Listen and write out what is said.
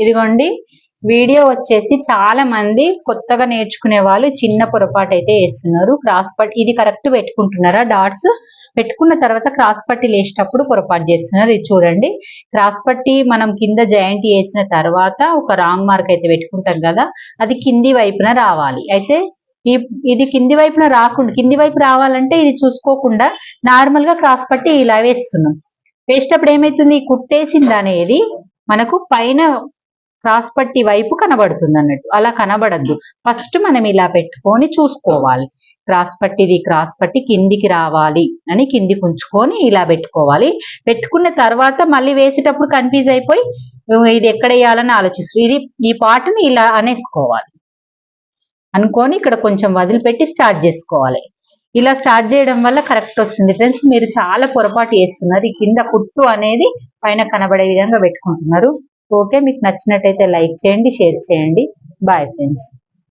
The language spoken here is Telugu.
ఇదిగోండి వీడియో వచ్చేసి చాలా మంది కొత్తగా నేర్చుకునే వాళ్ళు చిన్న పొరపాటు అయితే వేస్తున్నారు. క్రాస్ పట్టి ఇది కరెక్ట్ పెట్టుకుంటున్నారా? డాట్స్ పెట్టుకున్న తర్వాత క్రాస్ పట్టి వేసేటప్పుడు పొరపాటు చేస్తున్నారు. ఇది చూడండి, క్రాస్ పట్టి మనం కింద జాయింట్ వేసిన తర్వాత ఒక రాంగ్ మార్క్ అయితే పెట్టుకుంటాం కదా, అది కింది వైపున రావాలి. అయితే ఇది కింది వైపున రాకుండా, కింది వైపు రావాలంటే ఇది చూసుకోకుండా నార్మల్ గా క్రాస్ పట్టి ఇలా వేస్తున్నాం. వేసేటప్పుడు ఏమైతుంది, కుట్టేసింది అనేది మనకు పైన క్రాస్ పట్టి వైపు కనబడుతుంది అన్నట్టు. అలా కనబడద్దు. ఫస్ట్ మనం ఇలా పెట్టుకొని చూసుకోవాలి. క్రాస్ పట్టి కిందికి రావాలి అని కిందికి ఉంచుకొని ఇలా పెట్టుకోవాలి. పెట్టుకున్న తర్వాత మళ్ళీ వేసేటప్పుడు కన్ఫ్యూజ్ అయిపోయి ఇది ఎక్కడ వేయాలని ఆలోచిస్తుంది. ఈ పార్ట్ని ఇలా అనేసుకోవాలి. అనుకొని ఇక్కడ కొంచెం వదిలిపెట్టి స్టార్ట్ చేసుకోవాలి. ఇలా స్టార్ట్ చేయడం వల్ల కరెక్ట్ వస్తుంది ఫ్రెండ్స్. మీరు చాలా పొరపాటు చేస్తున్నారు. ఈ కింద కుట్టు అనేది పైన కనబడే విధంగా పెట్టుకుంటున్నారు. ఓకే, మీకు నచ్చినట్టయితే లైక్ చేయండి, షేర్ చేయండి. Bye friends.